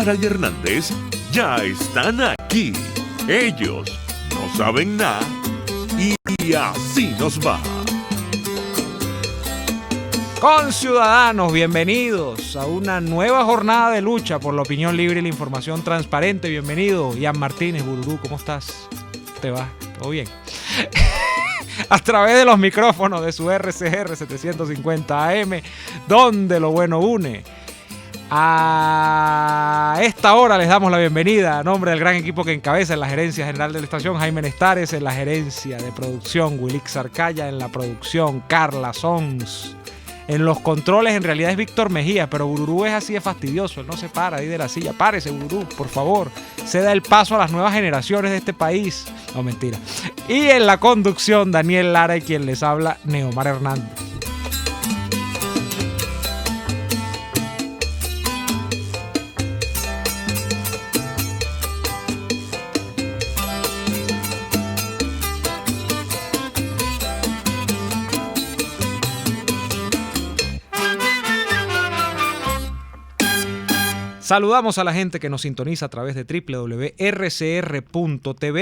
y Hernández ya están aquí. Ellos no saben nada y así nos va. Conciudadanos, bienvenidos a una nueva jornada de lucha por la opinión libre y la información transparente. Bienvenido, Ian Martínez, Bururú, ¿cómo estás? ¿Te va? ¿Todo bien? A través de los micrófonos de su RCR 750 AM, donde lo bueno une. A esta hora les damos la bienvenida a nombre del gran equipo que encabeza en la gerencia general de la estación, Jaime Nestares en la gerencia de producción, Wilix Arcaya en la producción, Carla Sons en los controles. En realidad es Víctor Mejía, pero Bururú es así de fastidioso, él no se para ahí de la silla. Párese, Bururú, por favor, ceda el paso a las nuevas generaciones de este país. No, mentira. Y en la conducción, Daniel Lara y quien les habla, Neomar Hernández. Saludamos a la gente que nos sintoniza a través de www.rcr.tv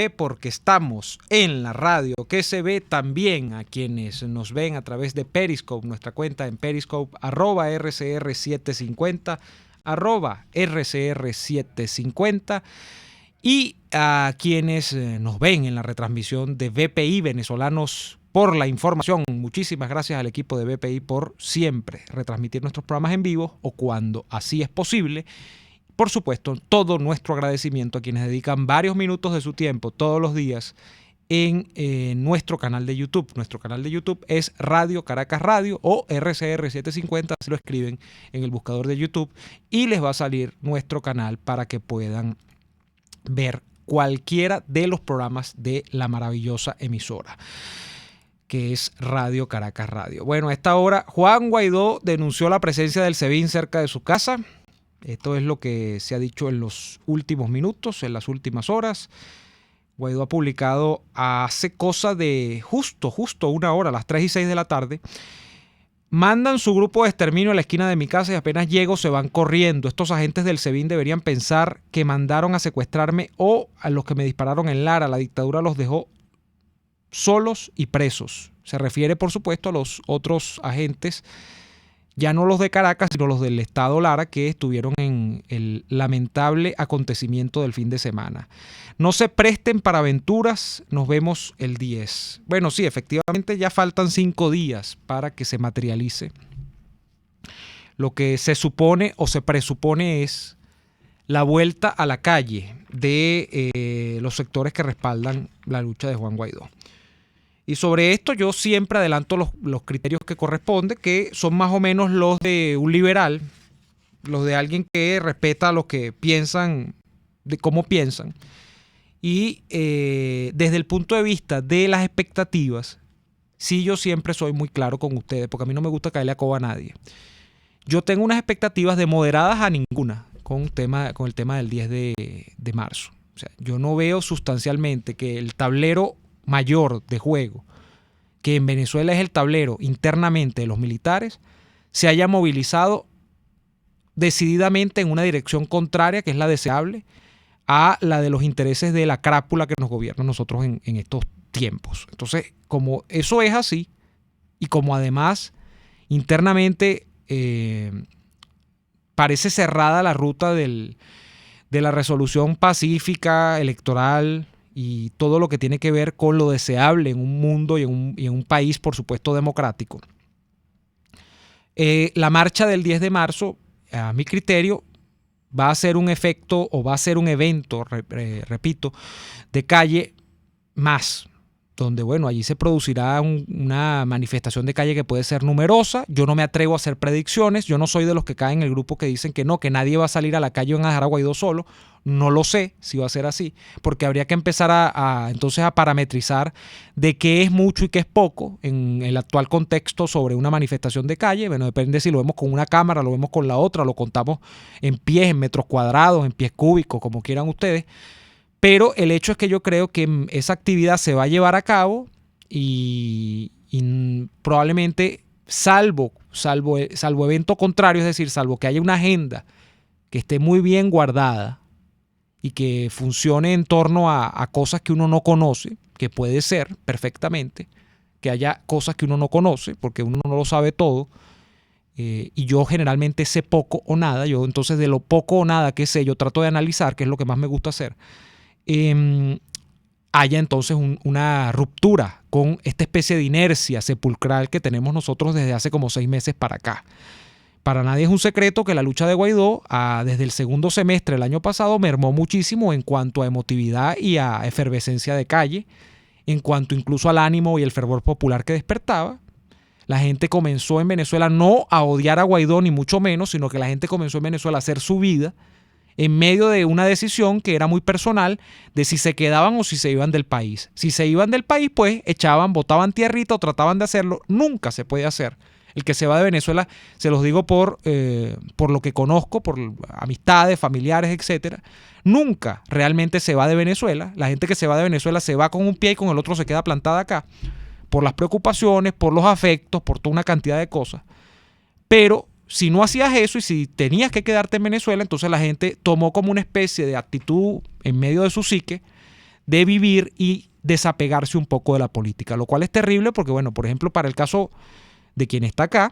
porque estamos en la radio que se ve, también a quienes nos ven a través de Periscope, nuestra cuenta en Periscope, @RCR750, @RCR750, y a quienes nos ven en la retransmisión de BPI, Venezolanos por la Información. Muchísimas gracias al equipo de BPI por siempre retransmitir nuestros programas en vivo o cuando así es posible. Por supuesto, todo nuestro agradecimiento a quienes dedican varios minutos de su tiempo todos los días en nuestro canal de YouTube. Nuestro canal de YouTube es Radio Caracas Radio o RCR 750, así lo escriben en el buscador de YouTube y les va a salir nuestro canal para que puedan ver cualquiera de los programas de la maravillosa emisora que es Radio Caracas Radio. Bueno, a esta hora Juan Guaidó denunció la presencia del SEBIN cerca de su casa. Esto es lo que se ha dicho en los últimos minutos, en las últimas horas. Guaidó ha publicado hace cosa de justo una hora, a las 3:06 de la tarde. Mandan su grupo de exterminio a la esquina de mi casa y apenas llego se van corriendo. Estos agentes del SEBIN deberían pensar que mandaron a secuestrarme o a los que me dispararon en Lara. La dictadura los dejó solos y presos. Se refiere, por supuesto, a los otros agentes, ya no los de Caracas, sino los del estado Lara, que estuvieron en el lamentable acontecimiento del fin de semana. No se presten para aventuras, nos vemos el 10. Bueno, sí, efectivamente ya faltan 5 días para que se materialice. Lo que se supone o se presupone es la vuelta a la calle de los sectores que respaldan la lucha de Juan Guaidó. Y sobre esto yo siempre adelanto los criterios que corresponden, que son más o menos los de un liberal, los de alguien que respeta lo que piensan, de cómo piensan. Y desde el punto de vista de las expectativas, sí, yo siempre soy muy claro con ustedes, porque a mí no me gusta caerle a coba a nadie. Yo tengo unas expectativas de moderadas a ninguna con el tema del 10 de marzo. O sea, yo no veo sustancialmente que el tablero mayor de juego, que en Venezuela es el tablero internamente de los militares, se haya movilizado decididamente en una dirección contraria, que es la deseable, a la de los intereses de la crápula que nos gobierna a nosotros en estos tiempos. Entonces, como eso es así, y como además internamente parece cerrada la ruta de la resolución pacífica, electoral, y todo lo que tiene que ver con lo deseable en un mundo y en un país, por supuesto, democrático. La marcha del 10 de marzo, a mi criterio, va a ser un efecto o va a ser un evento, repito, de calle más, donde, bueno, allí se producirá una manifestación de calle que puede ser numerosa. Yo no me atrevo a hacer predicciones, yo no soy de los que caen en el grupo que dicen que no, que nadie va a salir a la calle en dejar a Guaidó solo. No lo sé si va a ser así, porque habría que empezar entonces a parametrizar de qué es mucho y qué es poco en el actual contexto sobre una manifestación de calle. Bueno, depende si lo vemos con una cámara, lo vemos con la otra, lo contamos en pies, en metros cuadrados, en pies cúbicos, como quieran ustedes. Pero el hecho es que yo creo que esa actividad se va a llevar a cabo y probablemente salvo evento contrario, es decir, salvo que haya una agenda que esté muy bien guardada y que funcione en torno a cosas que uno no conoce, que puede ser perfectamente, que haya cosas que uno no conoce, porque uno no lo sabe todo, y yo generalmente sé poco o nada. Yo entonces de lo poco o nada que sé, yo trato de analizar, que es lo que más me gusta hacer, haya entonces una ruptura con esta especie de inercia sepulcral que tenemos nosotros desde hace como 6 meses para acá. Para nadie es un secreto que la lucha de Guaidó desde el segundo semestre del año pasado mermó muchísimo en cuanto a emotividad y a efervescencia de calle, en cuanto incluso al ánimo y el fervor popular que despertaba. La gente comenzó en Venezuela no a odiar a Guaidó ni mucho menos, sino que la gente comenzó en Venezuela a hacer su vida en medio de una decisión que era muy personal de si se quedaban o si se iban del país. Si se iban del país, pues botaban tierrita o trataban de hacerlo. Nunca se puede hacer. El que se va de Venezuela, se los digo por lo que conozco, por amistades, familiares, etcétera, nunca realmente se va de Venezuela. La gente que se va de Venezuela se va con un pie y con el otro se queda plantada acá, por las preocupaciones, por los afectos, por toda una cantidad de cosas. Pero si no hacías eso y si tenías que quedarte en Venezuela, entonces la gente tomó como una especie de actitud en medio de su psique de vivir y desapegarse un poco de la política, lo cual es terrible porque, bueno, por ejemplo, para el caso de quien está acá,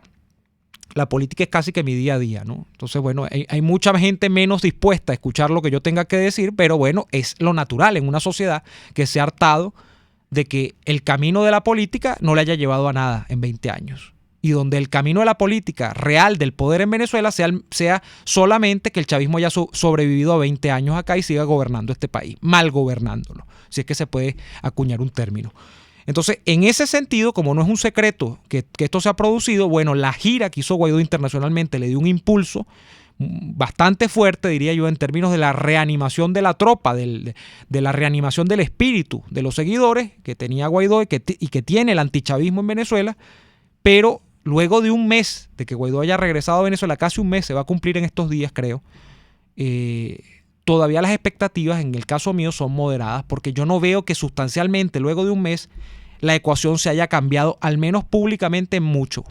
la política es casi que mi día a día, ¿no? Entonces, bueno, hay mucha gente menos dispuesta a escuchar lo que yo tenga que decir, pero bueno, es lo natural en una sociedad que se ha hartado de que el camino de la política no le haya llevado a nada en 20 años. Y donde el camino de la política real del poder en Venezuela sea solamente que el chavismo haya sobrevivido a 20 años acá y siga gobernando este país, mal gobernándolo, si es que se puede acuñar un término. Entonces, en ese sentido, como no es un secreto que esto se ha producido, bueno, la gira que hizo Guaidó internacionalmente le dio un impulso bastante fuerte, diría yo, en términos de la reanimación de la tropa, de la reanimación del espíritu de los seguidores que tenía Guaidó y que tiene el antichavismo en Venezuela, pero luego de un mes de que Guaidó haya regresado a Venezuela, casi un mes, se va a cumplir en estos días, creo, todavía las expectativas en el caso mío son moderadas porque yo no veo que sustancialmente luego de un mes la ecuación se haya cambiado, al menos públicamente, mucho.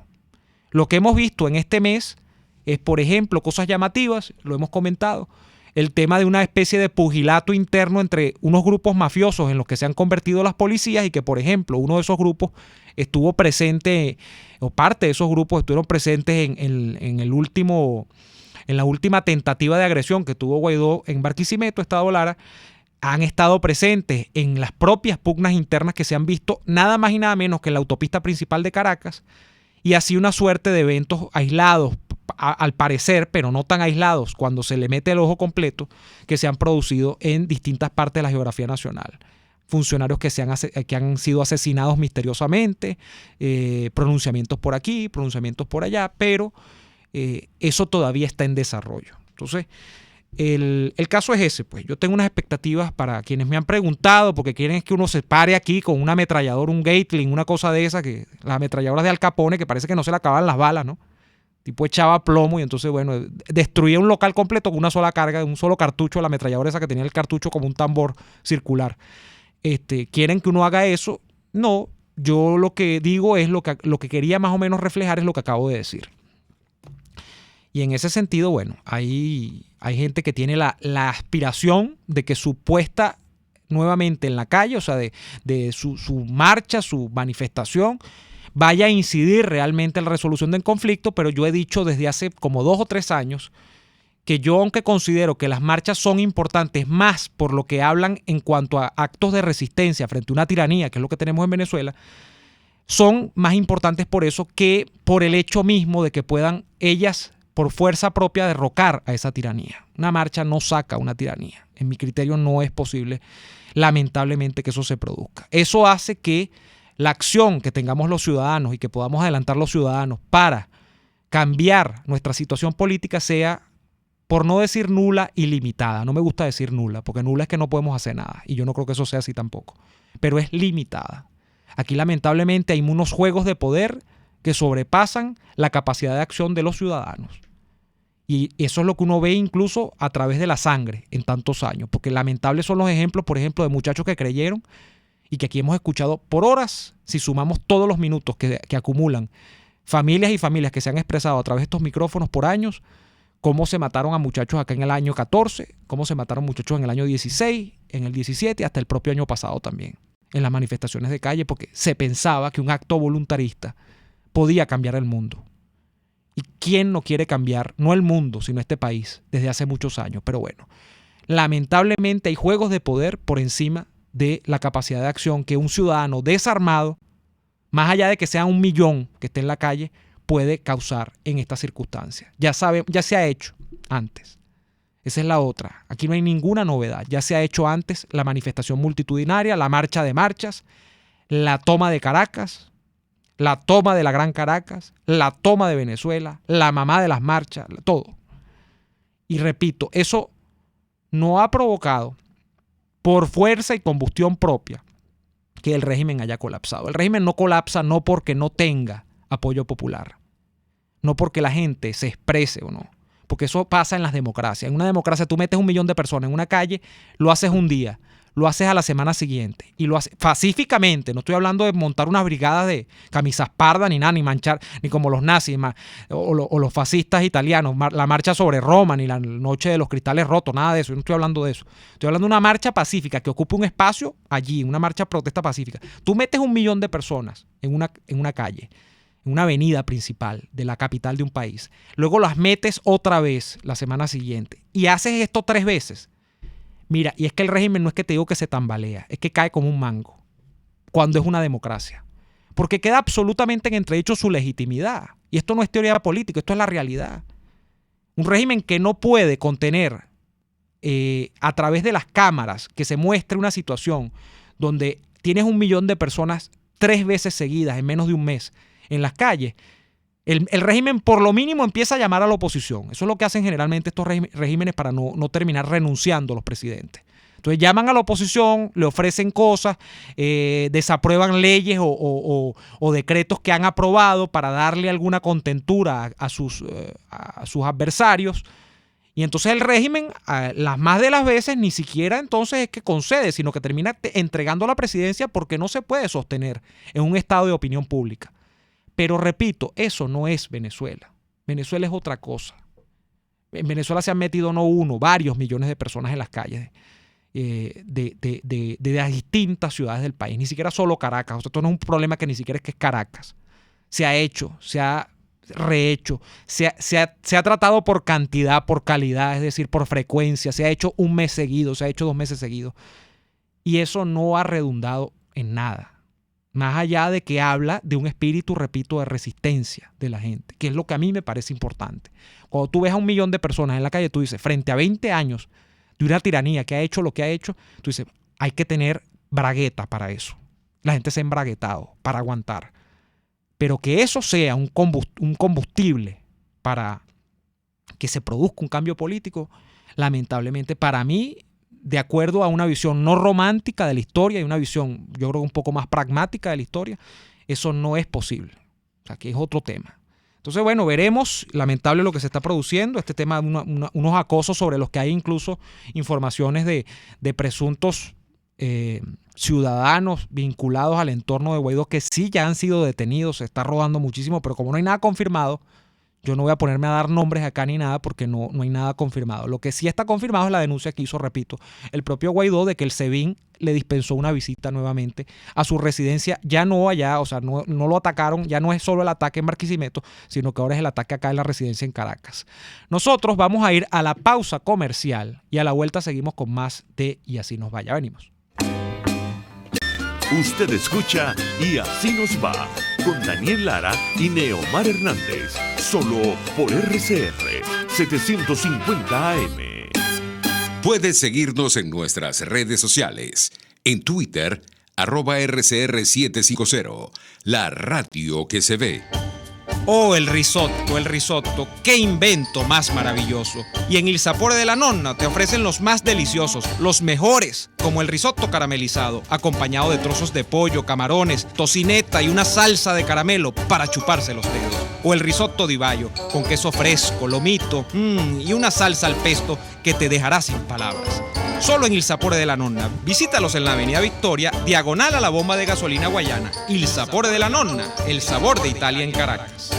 Lo que hemos visto en este mes es, por ejemplo, cosas llamativas, lo hemos comentado, el tema de una especie de pugilato interno entre unos grupos mafiosos en los que se han convertido las policías y que, por ejemplo, uno de esos grupos estuvo presente, o parte de esos grupos estuvieron presentes en la última tentativa de agresión que tuvo Guaidó en Barquisimeto, Estado Lara. Han estado presentes en las propias pugnas internas que se han visto nada más y nada menos que en la autopista principal de Caracas, y así una suerte de eventos aislados, al parecer, pero no tan aislados cuando se le mete el ojo completo, que se han producido en distintas partes de la geografía nacional. Funcionarios que han sido asesinados misteriosamente, pronunciamientos por aquí, pronunciamientos por allá, pero eso todavía está en desarrollo. Entonces, el caso es ese, pues. Yo tengo unas expectativas para quienes me han preguntado, porque quieren que uno se pare aquí con un ametrallador, un Gatling, una cosa de esa, que las ametralladoras de Al Capone, que parece que no se le acaban las balas, ¿no? Tipo echaba plomo y entonces, bueno, destruía un local completo con una sola carga, un solo cartucho, la ametralladora esa que tenía el cartucho como un tambor circular. ¿Quieren que uno haga eso? No, yo lo que digo es lo que quería más o menos reflejar es lo que acabo de decir. Y en ese sentido, bueno, hay gente que tiene la aspiración de que su puesta nuevamente en la calle, o sea, de su marcha, su manifestación, vaya a incidir realmente en la resolución del conflicto, pero yo he dicho desde hace como 2 o 3 años que yo, aunque considero que las marchas son importantes más por lo que hablan en cuanto a actos de resistencia frente a una tiranía, que es lo que tenemos en Venezuela, son más importantes por eso que por el hecho mismo de que puedan ellas por fuerza propia derrocar a esa tiranía. Una marcha no saca una tiranía. En mi criterio no es posible, lamentablemente, que eso se produzca. Eso hace que la acción que tengamos los ciudadanos y que podamos adelantar los ciudadanos para cambiar nuestra situación política sea, por no decir nula, ilimitada. No me gusta decir nula, porque nula es que no podemos hacer nada. Y yo no creo que eso sea así tampoco. Pero es limitada. Aquí, lamentablemente, hay unos juegos de poder que sobrepasan la capacidad de acción de los ciudadanos. Y eso es lo que uno ve incluso a través de la sangre en tantos años. Porque lamentables son los ejemplos, por ejemplo, de muchachos que creyeron y que aquí hemos escuchado por horas, si sumamos todos los minutos que acumulan familias y familias que se han expresado a través de estos micrófonos por años, cómo se mataron a muchachos acá en el año 14, cómo se mataron muchachos en el año 16, en el 17 y hasta el propio año pasado también, en las manifestaciones de calle, porque se pensaba que un acto voluntarista podía cambiar el mundo. ¿Y quién no quiere cambiar? No el mundo, sino este país, desde hace muchos años. Pero bueno, lamentablemente hay juegos de poder por encima de la capacidad de acción que un ciudadano desarmado, más allá de que sea 1 millón que esté en la calle, puede causar en estas circunstancias. Ya se ha hecho antes. Esa es la otra. Aquí no hay ninguna novedad. Ya se ha hecho antes la manifestación multitudinaria, la marcha de marchas, la toma de Caracas, la toma de la Gran Caracas, la toma de Venezuela, la mamá de las marchas, todo. Y repito, eso no ha provocado por fuerza y combustión propia que el régimen haya colapsado. El régimen no colapsa no porque no tenga apoyo popular, no porque la gente se exprese o no, porque eso pasa en las democracias. En una democracia tú metes 1 millón de personas en una calle, lo haces un día, lo haces a la semana siguiente y lo haces pacíficamente. No estoy hablando de montar unas brigadas de camisas pardas ni nada, ni manchar, ni como los nazis o los fascistas italianos, la marcha sobre Roma, ni la noche de los cristales rotos, nada de eso. Yo no estoy hablando de eso. Estoy hablando de una marcha pacífica que ocupe un espacio allí, una marcha protesta pacífica. Tú metes 1 millón de personas en una calle, en una avenida principal de la capital de un país. Luego las metes otra vez la semana siguiente y haces esto 3 veces. Mira, y es que el régimen no es que te digo que se tambalea, es que cae como un mango cuando es una democracia. Porque queda absolutamente en entredicho su legitimidad. Y esto no es teoría política, esto es la realidad. Un régimen que no puede contener a través de las cámaras que se muestre una situación donde tienes 1 millón de personas 3 veces seguidas en menos de un mes en las calles, el régimen por lo mínimo empieza a llamar a la oposición. Eso es lo que hacen generalmente estos regímenes para no terminar renunciando los presidentes. Entonces llaman a la oposición, le ofrecen cosas, desaprueban leyes o decretos que han aprobado para darle alguna contentura a sus adversarios. Y entonces el régimen, las más de las veces, ni siquiera entonces es que concede, sino que termina entregando la presidencia porque no se puede sostener en un estado de opinión pública. Pero repito, eso no es Venezuela. Venezuela es otra cosa. En Venezuela se han metido no uno, varios millones de personas en las calles de las distintas ciudades del país. Ni siquiera solo Caracas. O sea, esto no es un problema que ni siquiera es que es Caracas. Se ha hecho, se ha rehecho, se ha tratado por cantidad, por calidad, es decir, por frecuencia. Se ha hecho 1 mes seguido, se ha hecho 2 meses seguidos. Y eso no ha redundado en nada. Más allá de que habla de un espíritu, repito, de resistencia de la gente, que es lo que a mí me parece importante. Cuando tú ves a 1 millón de personas en la calle, tú dices, frente a 20 años de una tiranía que ha hecho lo que ha hecho, tú dices, hay que tener bragueta para eso. La gente se ha embraguetado para aguantar. Pero que eso sea un combustible para que se produzca un cambio político, lamentablemente para mí, de acuerdo a una visión no romántica de la historia y una visión, yo creo, un poco más pragmática de la historia, eso no es posible. O sea, que es otro tema. Entonces, bueno, veremos, lamentable lo que se está produciendo, este tema de unos acosos sobre los que hay incluso informaciones de presuntos ciudadanos vinculados al entorno de Guaidó que sí ya han sido detenidos, se está rodando muchísimo, pero como no hay nada confirmado, yo no voy a ponerme a dar nombres acá ni nada porque no hay nada confirmado. Lo que sí está confirmado es la denuncia que hizo, repito, el propio Guaidó de que el SEBIN le dispensó una visita nuevamente a su residencia, ya no allá, o sea, no lo atacaron, ya no es solo el ataque en Barquisimeto, sino que ahora es el ataque acá en la residencia en Caracas. Nosotros vamos a ir a la pausa comercial y a la vuelta seguimos con más de Y Así Nos Va. Ya venimos. Usted escucha Y Así Nos Va con Daniel Lara y Neomar Hernández, solo por RCR 750 AM. Puedes seguirnos en nuestras redes sociales. En Twitter, @RCR750, la radio que se ve. Oh, el risotto, qué invento más maravilloso. Y en Il Sapore de la Nonna te ofrecen los más deliciosos, los mejores, como el risotto caramelizado, acompañado de trozos de pollo, camarones, tocineta y una salsa de caramelo para chuparse los dedos. O el risotto di Baio, con queso fresco, lomito y una salsa al pesto que te dejará sin palabras. Solo en Il Sapore de la Nonna. Visítalos en la Avenida Victoria, diagonal a la bomba de gasolina Guayana. Il Sapore de la Nonna, el sabor de Italia en Caracas.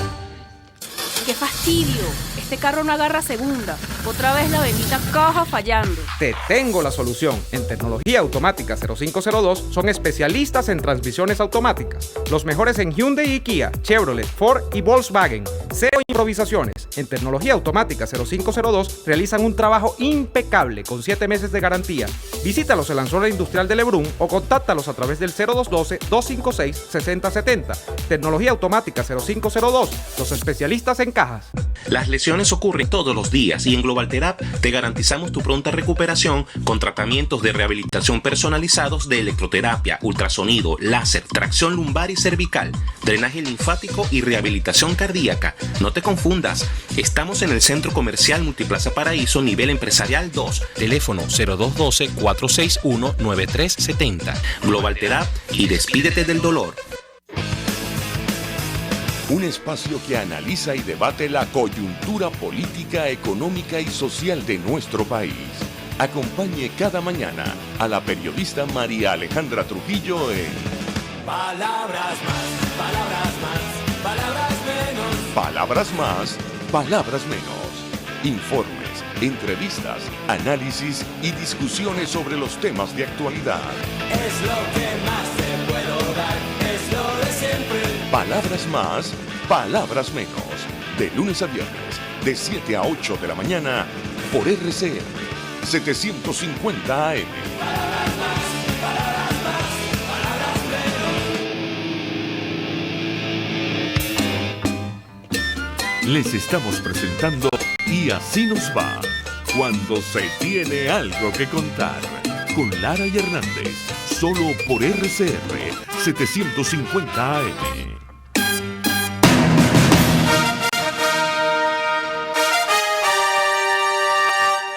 qué fastidio! Este carro no agarra segunda. Otra vez la bendita caja fallando. Te tengo la solución. En Tecnología Automática 0502 son especialistas en transmisiones automáticas. Los mejores en Hyundai y Kia, Chevrolet, Ford y Volkswagen. Cero improvisaciones. En Tecnología Automática 0502 realizan un trabajo impecable con 7 meses de garantía. Visítalos en la zona industrial de Lebrún o contáctalos a través del 0212-256-6070. Tecnología Automática 0502, los especialistas en cajas. Las lesiones ocurren todos los días y en GlobalTherap te garantizamos tu pronta recuperación con tratamientos de rehabilitación personalizados de electroterapia, ultrasonido, láser, tracción lumbar y cervical, drenaje linfático y rehabilitación cardíaca. No te confundas, estamos en el Centro Comercial Multiplaza Paraíso, nivel empresarial 2, teléfono 0212-461-9370. GlobalTherap y despídete del dolor. Un espacio que analiza y debate la coyuntura política, económica y social de nuestro país. Acompañe cada mañana a la periodista María Alejandra Trujillo en Palabras más, palabras más, palabras menos. Palabras más, palabras menos. Informes, entrevistas, análisis y discusiones sobre los temas de actualidad. Es lo que más te puedo dar, es lo de siempre. Palabras más, palabras menos. De lunes a viernes, de 7 a 8 de la mañana, por RCN 750 AM. Palabras más, palabras más, palabras menos. Les estamos presentando Y así nos va, cuando se tiene algo que contar. Con Lara y Hernández, solo por RCR 750 AM.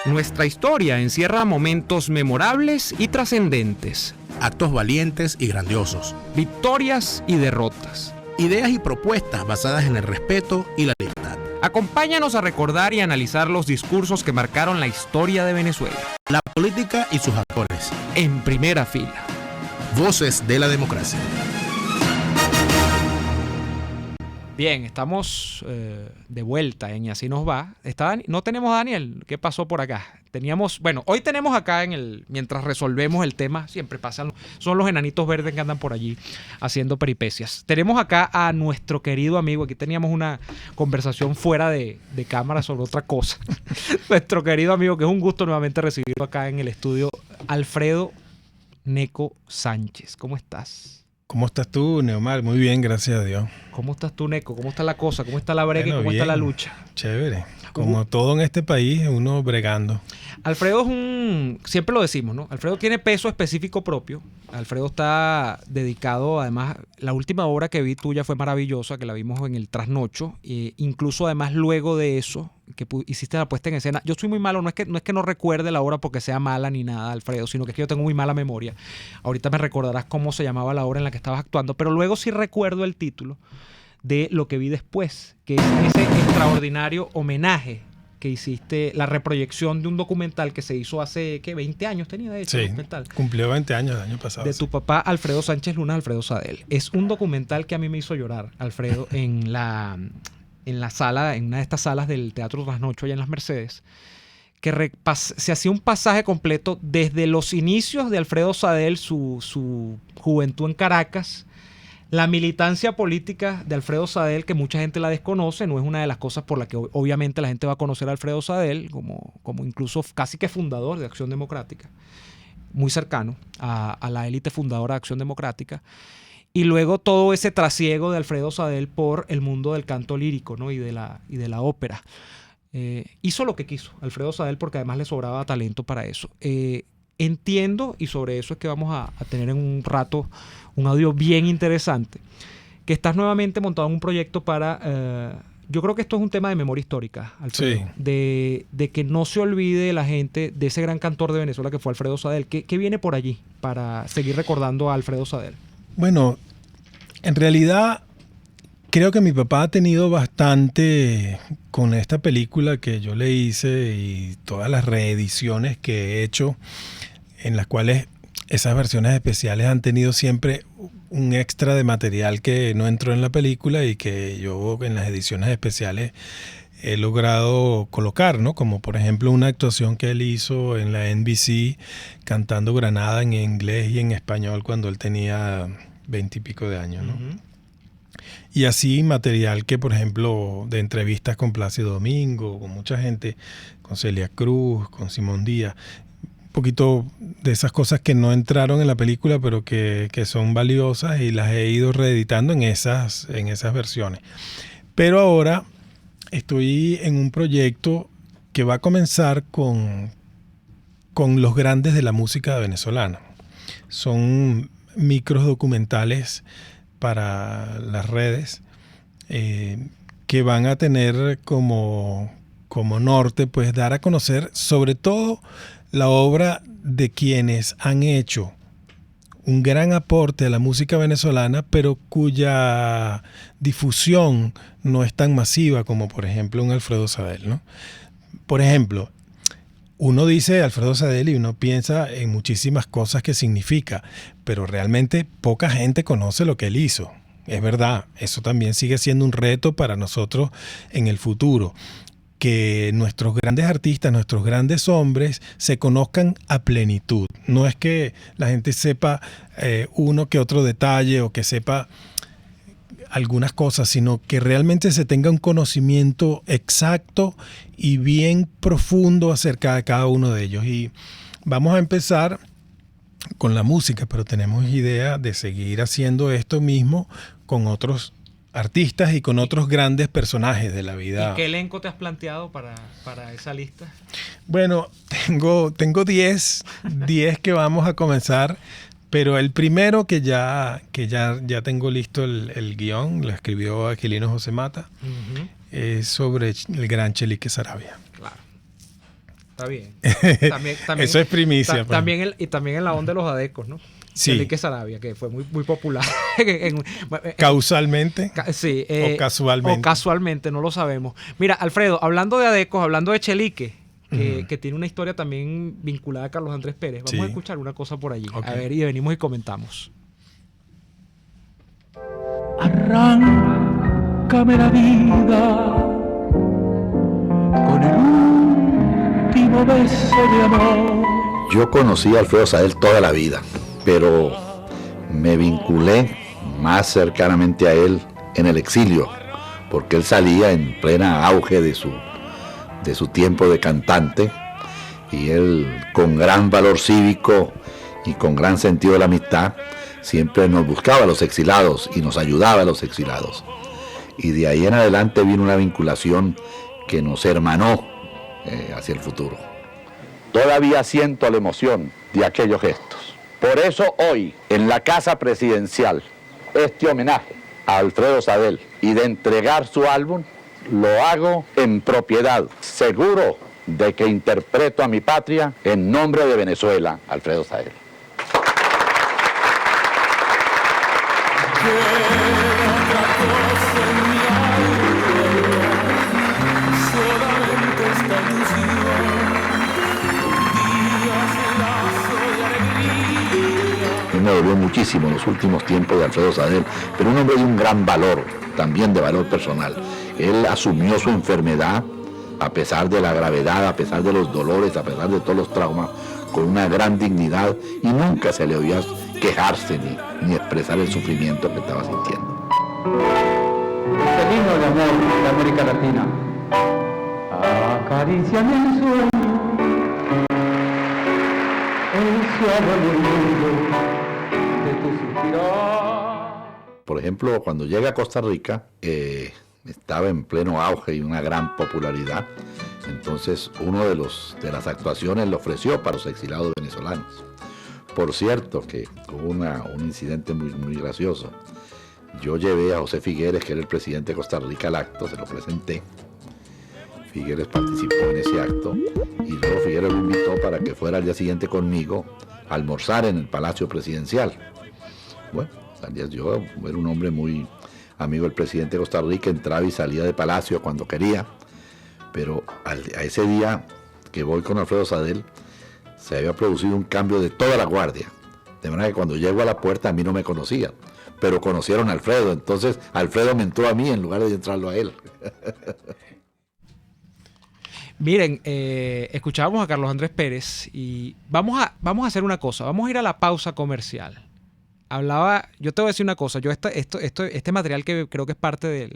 Nuestra historia encierra momentos memorables y trascendentes, actos valientes y grandiosos, victorias y derrotas. ideas y propuestas basadas en el respeto y la libertad. Acompáñanos a recordar y analizar los discursos que marcaron la historia de Venezuela. La política y sus actores. En primera fila. Voces de la democracia. Bien, estamos de vuelta en Y así nos va. No tenemos a Daniel. ¿Qué pasó por acá? Hoy tenemos acá mientras resolvemos el tema, siempre pasan, son los enanitos verdes que andan por allí haciendo peripecias. Tenemos acá a nuestro querido amigo, aquí teníamos una conversación fuera de cámara sobre otra cosa. Nuestro querido amigo, que es un gusto nuevamente recibirlo acá en el estudio, Alfredo Neco Sánchez. ¿Cómo estás? ¿Cómo estás tú, Neomar? Muy bien, gracias a Dios. ¿Cómo estás tú, Neco? ¿Cómo está la cosa? ¿Cómo está la brega y cómo está la lucha? Chévere. Como todo en este país, uno bregando. Alfredo siempre lo decimos, ¿no? Alfredo tiene peso específico propio. Alfredo está dedicado, además, la última obra que vi tuya fue maravillosa, que la vimos en el Trasnocho. Incluso, además, luego de eso, que hiciste la puesta en escena. Yo soy muy malo, no es que no recuerde la obra porque sea mala ni nada, Alfredo, sino que es que yo tengo muy mala memoria. Ahorita me recordarás cómo se llamaba la obra en la que estabas actuando, pero luego sí recuerdo el título de lo que vi después, que es ese extraordinario homenaje que hiciste, la reproyección de un documental que se hizo hace, ¿qué? 20 años tenía de hecho. Sí, documental. Cumplió 20 años el año pasado. De tu papá, Alfredo Sánchez Luna, Alfredo Sadel. Es un documental que a mí me hizo llorar, Alfredo, en la sala, en una de estas salas del Teatro Trasnocho allá en Las Mercedes, que se hacía un pasaje completo desde los inicios de Alfredo Sadel, su juventud en Caracas, la militancia política de Alfredo Sadel, que mucha gente la desconoce, no es una de las cosas por las que obviamente la gente va a conocer a Alfredo Sadel, como incluso casi que fundador de Acción Democrática, muy cercano a la élite fundadora de Acción Democrática. Y luego todo ese trasiego de Alfredo Sadel por el mundo del canto lírico, ¿no? y de la ópera. Hizo lo que quiso Alfredo Sadel porque además le sobraba talento para eso. Entiendo, y sobre eso es que vamos a tener en un rato un audio bien interesante, que estás nuevamente montado en un proyecto para... yo creo que esto es un tema de memoria histórica, Alfredo, sí. de que no se olvide la gente de ese gran cantor de Venezuela que fue Alfredo Sadel. ¿Qué viene por allí para seguir recordando a Alfredo Sadel? Bueno, en realidad creo que mi papá ha tenido bastante con esta película que yo le hice y todas las reediciones que he hecho, en las cuales esas versiones especiales han tenido siempre un extra de material que no entró en la película y que yo en las ediciones especiales he logrado colocar, ¿no? Como por ejemplo una actuación que él hizo en la NBC cantando Granada en inglés y en español cuando él tenía 20 y pico de años, ¿no? Uh-huh. Y así material que, por ejemplo, de entrevistas con Plácido Domingo, con mucha gente, con Celia Cruz, con Simón Díaz, un poquito de esas cosas que no entraron en la película, pero que son valiosas y las he ido reeditando en esas versiones. Pero ahora estoy en un proyecto que va a comenzar con los grandes de la música venezolana. Son micros documentales para las redes que van a tener como norte, pues dar a conocer sobre todo la obra de quienes han hecho un gran aporte a la música venezolana, pero cuya difusión no es tan masiva como por ejemplo un Alfredo Sadel, ¿no? Por ejemplo, uno dice Alfredo Sadel y uno piensa en muchísimas cosas que significa, pero realmente poca gente conoce lo que él hizo. Es verdad, eso también sigue siendo un reto para nosotros en el futuro, que nuestros grandes artistas, nuestros grandes hombres se conozcan a plenitud. No es que la gente sepa uno que otro detalle o que sepa algunas cosas, sino que realmente se tenga un conocimiento exacto y bien profundo acerca de cada uno de ellos. Y vamos a empezar con la música, pero tenemos idea de seguir haciendo esto mismo con otros artistas y con otros grandes personajes de la vida. ¿Y qué elenco te has planteado para esa lista? Bueno, tengo 10 que vamos a comenzar, pero el primero que ya tengo listo el guión, lo escribió Aquilino José Mata, uh-huh. Es sobre el gran Chelique Saravia. Claro. Está bien. También eso es primicia. También en la onda de los adecos, ¿no? Sí. Chelique Saravia, que fue muy, muy popular. ¿Causalmente? Sí. ¿O casualmente? O casualmente, no lo sabemos. Mira, Alfredo, hablando de adecos, hablando de Chelique, que tiene una historia también vinculada a Carlos Andrés Pérez. Vamos a escuchar una cosa por allí. Okay. A ver, y venimos y comentamos. Arráncame la vida con el último beso de amor. Yo conocí a Alfredo Sadel toda la vida, pero me vinculé más cercanamente a él en el exilio, porque él salía en plena auge de su tiempo de cantante, y él, con gran valor cívico y con gran sentido de la amistad, siempre nos buscaba a los exilados y nos ayudaba a los exilados. Y de ahí en adelante vino una vinculación que nos hermanó hacia el futuro. Todavía siento la emoción de aquellos gestos. Por eso hoy, en la Casa Presidencial, este homenaje a Alfredo Sadel y de entregar su álbum, lo hago en propiedad, seguro de que interpreto a mi patria en nombre de Venezuela, Alfredo Sadel. Me dolió muchísimo en los últimos tiempos de Alfredo Sadel, pero un hombre de un gran valor, también de valor personal. Él asumió su enfermedad, a pesar de la gravedad, a pesar de los dolores, a pesar de todos los traumas, con una gran dignidad, y nunca se le oía quejarse ni expresar el sufrimiento que estaba sintiendo. Este himno de amor de América Latina. Acaríciame el sueño, el suave murmullo de tu suspirar. Por ejemplo, cuando llegué a Costa Rica, estaba en pleno auge y una gran popularidad. Entonces, uno de las actuaciones lo ofreció para los exilados venezolanos. Por cierto, que hubo un incidente muy, muy gracioso. Yo llevé a José Figueres, que era el presidente de Costa Rica, al acto, se lo presenté. Figueres participó en ese acto y luego Figueres lo invitó para que fuera al día siguiente conmigo a almorzar en el Palacio Presidencial. Bueno, yo era un hombre muy amigo del presidente de Costa Rica, entraba y salía de Palacio cuando quería, pero a ese día que voy con Alfredo Sadel, se había producido un cambio de toda la guardia. De manera que cuando llego a la puerta a mí no me conocían, pero conocieron a Alfredo, entonces Alfredo me entró a mí en lugar de entrarlo a él. Miren, escuchábamos a Carlos Andrés Pérez y vamos a hacer una cosa, vamos a ir a la pausa comercial. Yo te voy a decir una cosa, yo este material que creo que es parte del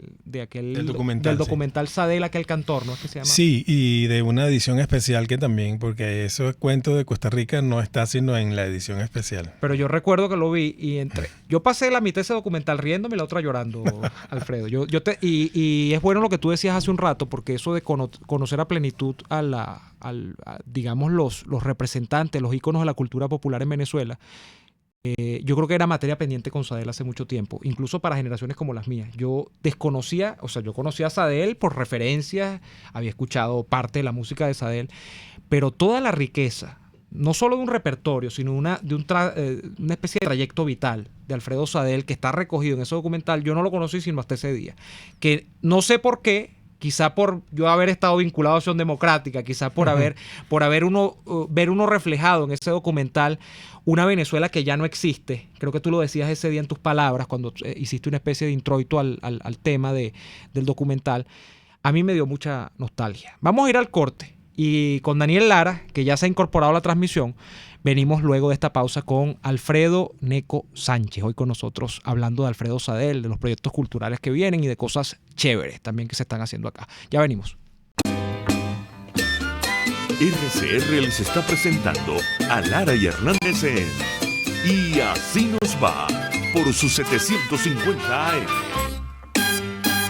documental Sadel, aquel cantor, ¿no es que se llama? Sí, y de una edición especial que también, porque eso es cuento de Costa Rica, no está sino en la edición especial. Pero yo recuerdo que lo vi y yo pasé la mitad de ese documental riéndome y la otra llorando, Alfredo. Y es bueno lo que tú decías hace un rato, porque eso de conocer a plenitud digamos, los representantes, los íconos de la cultura popular en Venezuela, yo creo que era materia pendiente con Sadel hace mucho tiempo, incluso para generaciones como las mías. Yo conocía a Sadel por referencias, había escuchado parte de la música de Sadel, pero toda la riqueza, no solo de un repertorio, sino una especie de trayecto vital de Alfredo Sadel que está recogido en ese documental, yo no lo conocí sino hasta ese día. Que no sé por qué, quizá por yo haber estado vinculado a Acción Democrática, quizá por ver uno reflejado en ese documental una Venezuela que ya no existe. Creo que tú lo decías ese día en tus palabras cuando hiciste una especie de introito al tema del documental. A mí me dio mucha nostalgia. Vamos a ir al corte y con Daniel Lara, que ya se ha incorporado a la transmisión, venimos luego de esta pausa con Alfredo Neco Sánchez, hoy con nosotros hablando de Alfredo Sadel, de los proyectos culturales que vienen y de cosas chéveres también que se están haciendo acá. Ya venimos. RCR les está presentando a Lara y Hernández en Y Así Nos Va por sus 750 AM.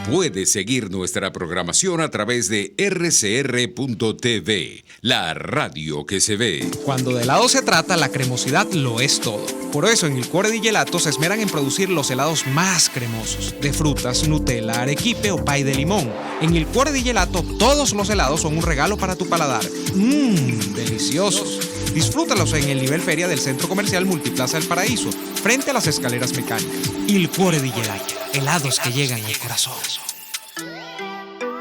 Puedes seguir nuestra programación a través de rcr.tv, la radio que se ve. Cuando de helado se trata, la cremosidad lo es todo. Por eso en Il Cuore di Gelato se esmeran en producir los helados más cremosos, de frutas, Nutella, arequipe o pay de limón. En Il Cuore di Gelato todos los helados son un regalo para tu paladar. Deliciosos. Disfrútalos en el nivel feria del Centro Comercial Multiplaza El Paraíso, frente a las escaleras mecánicas. Il Cuore di Gelato, helados que llegan al corazón.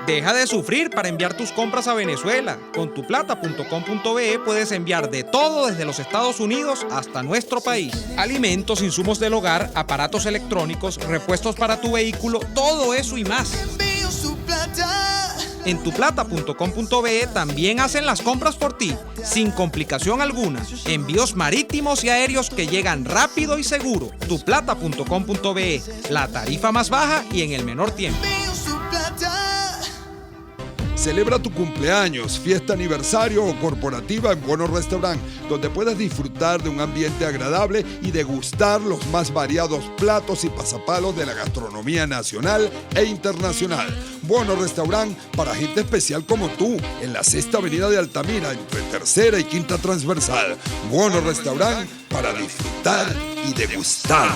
Deja de sufrir para enviar tus compras a Venezuela. Con tuplata.com.be puedes enviar de todo desde los Estados Unidos hasta nuestro país. Alimentos, insumos del hogar, aparatos electrónicos, repuestos para tu vehículo, todo eso y más. En tuplata.com.be también hacen las compras por ti, sin complicación alguna. Envíos marítimos y aéreos que llegan rápido y seguro. Tuplata.com.be, la tarifa más baja y en el menor tiempo. Celebra tu cumpleaños, fiesta aniversario o corporativa en Bono Restaurant, donde puedas disfrutar de un ambiente agradable y degustar los más variados platos y pasapalos de la gastronomía nacional e internacional. Bono Restaurant para gente especial como tú, en la 6ª Avenida de Altamira, entre 3ª y 5ª Transversal. Bono Restaurant para disfrutar y degustar.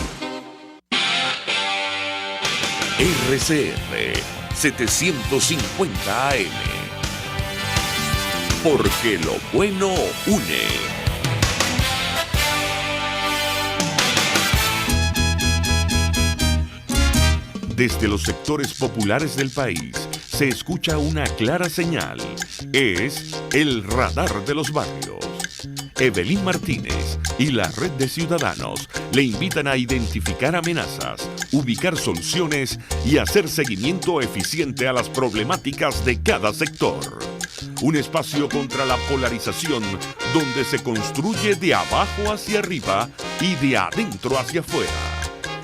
RCR 750 AM. Porque lo bueno une. Desde los sectores populares del país se escucha una clara señal. Es el radar de los barrios. Evelyn Martínez y la red de ciudadanos le invitan a identificar amenazas, ubicar soluciones y hacer seguimiento eficiente a las problemáticas de cada sector. Un espacio contra la polarización donde se construye de abajo hacia arriba y de adentro hacia afuera.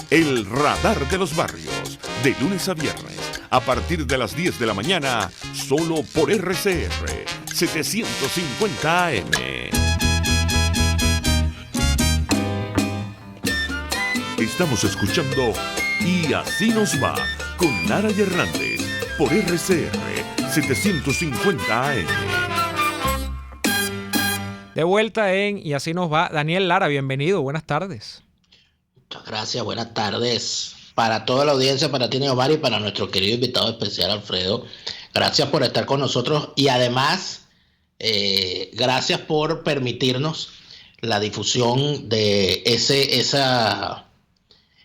El radar de los barrios, de lunes a viernes, a partir de las 10 de la mañana, solo por RCR 750 AM. Estamos escuchando Y Así Nos Va con Lara y Hernández por RCR 750 AM. De vuelta en Y Así Nos Va, Daniel Lara, bienvenido, buenas tardes. Muchas gracias, buenas tardes. Para toda la audiencia, para ti, Neomar, y para nuestro querido invitado especial, Alfredo, gracias por estar con nosotros y además, gracias por permitirnos la difusión de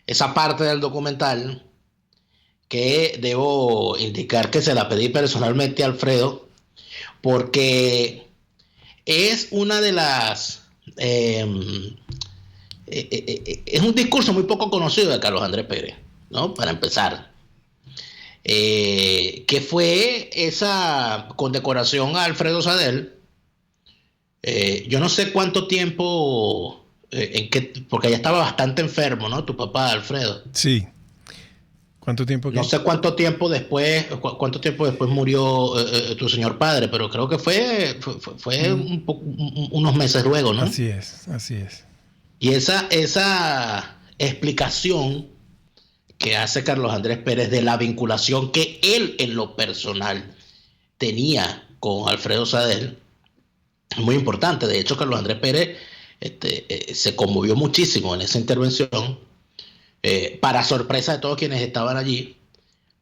esa parte del documental que debo indicar que se la pedí personalmente a Alfredo porque es una de las es un discurso muy poco conocido de Carlos Andrés Pérez, ¿no? Para empezar. Que fue esa condecoración a Alfredo Sadel. Yo no sé cuánto tiempo, porque ya estaba bastante enfermo, ¿no? Tu papá, Alfredo. Sí. ¿Cuánto tiempo? No sé cuánto tiempo después murió tu señor padre, pero creo que fue unos meses luego, ¿no? Así es. Y esa explicación que hace Carlos Andrés Pérez de la vinculación que él en lo personal tenía con Alfredo Sadel es muy importante. De hecho, Carlos Andrés Pérez se conmovió muchísimo en esa intervención, para sorpresa de todos quienes estaban allí,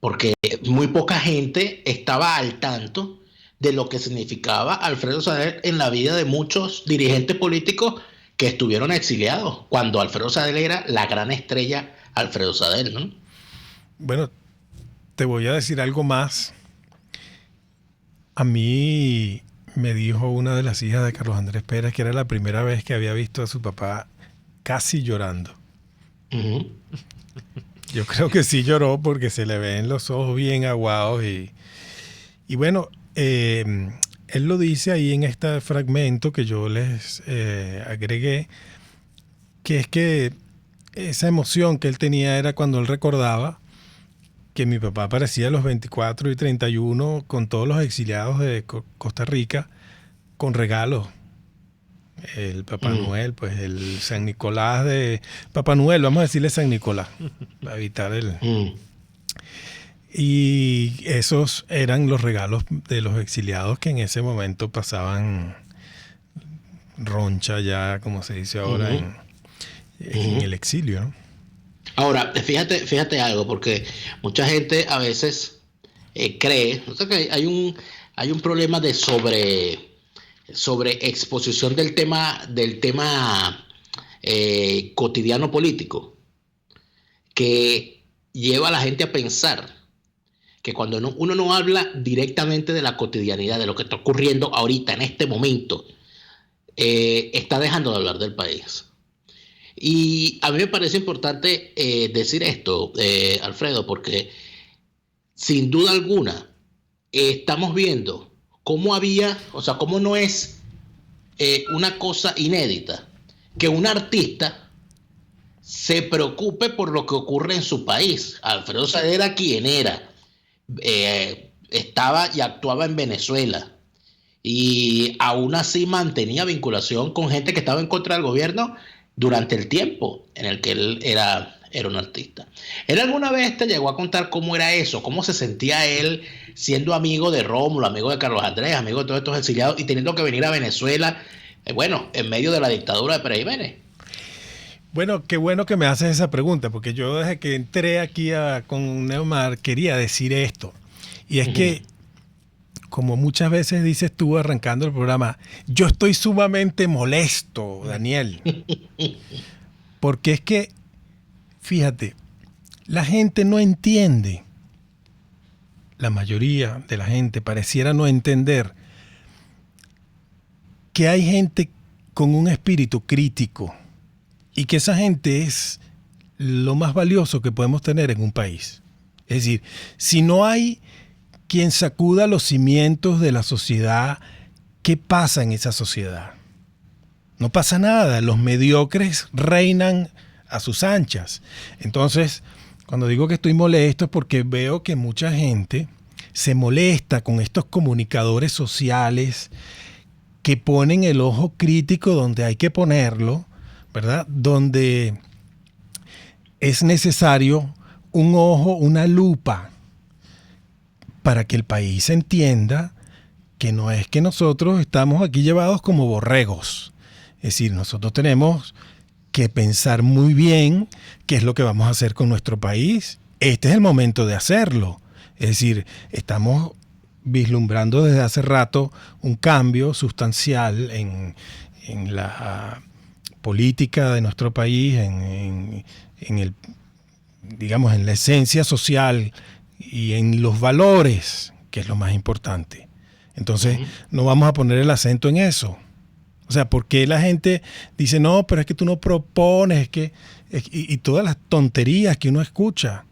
porque muy poca gente estaba al tanto de lo que significaba Alfredo Sadel en la vida de muchos dirigentes políticos que estuvieron exiliados, cuando Alfredo Sadel era la gran estrella Alfredo Sadel, ¿no? Bueno, te voy a decir algo más. A mí me dijo una de las hijas de Carlos Andrés Pérez que era la primera vez que había visto a su papá casi llorando. Uh-huh. Yo creo que sí lloró porque se le ven los ojos bien aguados y bueno, él lo dice ahí en este fragmento que yo les agregué, que es que esa emoción que él tenía era cuando él recordaba que mi papá aparecía a los 24 y 31 con todos los exiliados de Costa Rica con regalos. El Papá Noel, pues el San Nicolás de... Papá Noel, vamos a decirle San Nicolás, para evitar el... Y esos eran los regalos de los exiliados que en ese momento pasaban roncha ya, como se dice ahora, en el exilio, ¿no? Ahora, fíjate algo, porque mucha gente a veces cree, o sea, que hay un problema de sobre exposición del tema cotidiano político, que lleva a la gente a pensar que cuando uno no habla directamente de la cotidianidad, de lo que está ocurriendo ahorita, en este momento, está dejando de hablar del país. Y a mí me parece importante decir esto, Alfredo, porque sin duda alguna estamos viendo cómo no es una cosa inédita que un artista se preocupe por lo que ocurre en su país. Alfredo Sadel era quien era, estaba y actuaba en Venezuela y aún así mantenía vinculación con gente que estaba en contra del gobierno durante el tiempo en el que él era un artista. ¿Él alguna vez te llegó a contar cómo era eso? ¿Cómo se sentía él siendo amigo de Rómulo, amigo de Carlos Andrés, amigo de todos estos exiliados y teniendo que venir a Venezuela, en medio de la dictadura de Pérez Jiménez? Bueno, qué bueno que me haces esa pregunta, porque yo desde que entré aquí con Neomar quería decir esto. Y es que, como muchas veces dices tú arrancando el programa, yo estoy sumamente molesto, Daniel. Porque es que, fíjate, la gente no entiende, la mayoría de la gente pareciera no entender que hay gente con un espíritu crítico y que esa gente es lo más valioso que podemos tener en un país. Es decir, si no hay quien sacuda los cimientos de la sociedad, ¿qué pasa en esa sociedad? No pasa nada, los mediocres reinan a sus anchas. Entonces, cuando digo que estoy molesto es porque veo que mucha gente se molesta con estos comunicadores sociales que ponen el ojo crítico donde hay que ponerlo, ¿verdad? Donde es necesario un ojo, una lupa, para que el país entienda que no es que nosotros estamos aquí llevados como borregos. Es decir, nosotros tenemos que pensar muy bien qué es lo que vamos a hacer con nuestro país. Este es el momento de hacerlo. Es decir, estamos vislumbrando desde hace rato un cambio sustancial en la política de nuestro país, en la esencia social y en los valores, que es lo más importante. Entonces, no vamos a poner el acento en eso. O sea, ¿por qué la gente dice, no, pero es que tú no propones, y todas las tonterías que uno escucha?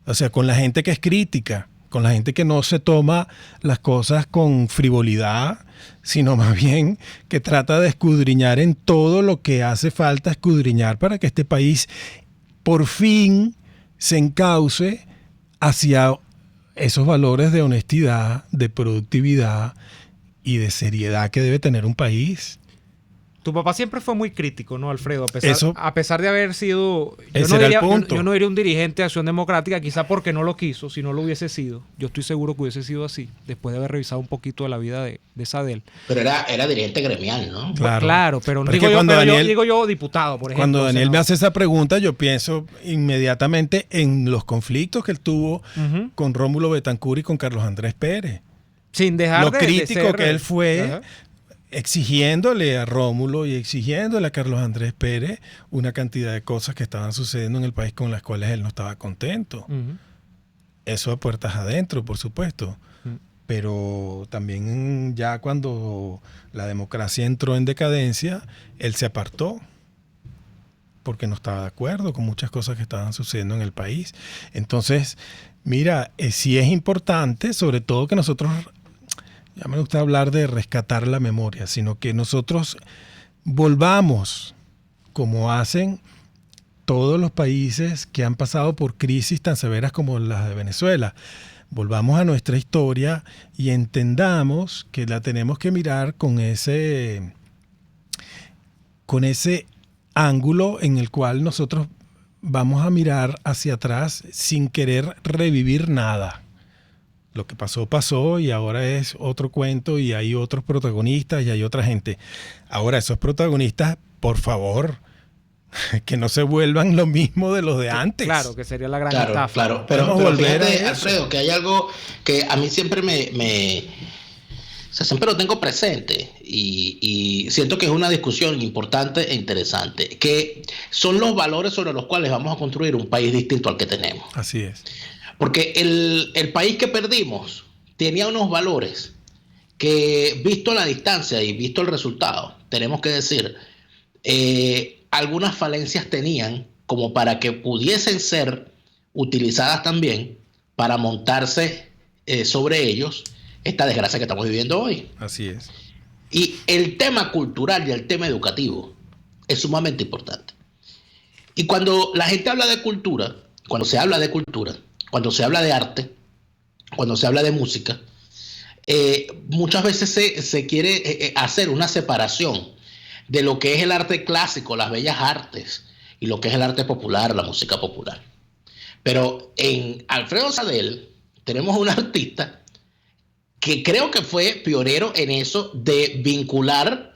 O sea, con la gente que es crítica, con la gente que no se toma las cosas con frivolidad, sino más bien que trata de escudriñar en todo lo que hace falta escudriñar para que este país por fin se encauce hacia esos valores de honestidad, de productividad y de seriedad que debe tener un país. Tu papá siempre fue muy crítico, ¿no, Alfredo? A pesar de haber sido... Yo no diría un dirigente de Acción Democrática, quizá porque no lo quiso, si no lo hubiese sido. Yo estoy seguro que hubiese sido así, después de haber revisado un poquito de la vida de Sadel. Pero era dirigente gremial, ¿no? Claro, pero yo digo diputado, por ejemplo. Cuando Daniel me hace esa pregunta, yo pienso inmediatamente en los conflictos que él tuvo con Rómulo Betancourt y con Carlos Andrés Pérez. Sin dejar lo crítico que él fue... exigiéndole a Rómulo y exigiéndole a Carlos Andrés Pérez una cantidad de cosas que estaban sucediendo en el país con las cuales él no estaba contento. Eso a puertas adentro, por supuesto. Pero también ya cuando la democracia entró en decadencia, él se apartó porque no estaba de acuerdo con muchas cosas que estaban sucediendo en el país. Entonces, mira, sí es importante, sobre todo que nosotros... Ya me gusta hablar de rescatar la memoria, sino que nosotros volvamos, como hacen todos los países que han pasado por crisis tan severas como las de Venezuela, volvamos a nuestra historia y entendamos que la tenemos que mirar con ese ángulo en el cual nosotros vamos a mirar hacia atrás sin querer revivir nada. Lo que pasó y ahora es otro cuento y hay otros protagonistas y hay otra gente. Ahora, esos protagonistas, por favor, que no se vuelvan lo mismo de los de antes. Claro, que sería la gran estafa. Claro, pero fíjate, Alfredo, que hay algo que a mí siempre siempre lo tengo presente y siento que es una discusión importante e interesante, que son los valores sobre los cuales vamos a construir un país distinto al que tenemos. Así es. Porque el país que perdimos tenía unos valores que, visto la distancia y visto el resultado, tenemos que decir, algunas falencias tenían como para que pudiesen ser utilizadas también para montarse sobre ellos esta desgracia que estamos viviendo hoy. Así es. Y el tema cultural y el tema educativo es sumamente importante. Y cuando la gente habla de cultura, cuando se habla de cultura, cuando se habla de arte, cuando se habla de música, muchas veces se quiere hacer una separación de lo que es el arte clásico, las bellas artes, y lo que es el arte popular, la música popular. Pero en Alfredo Sadel tenemos un artista que creo que fue pionero en eso de vincular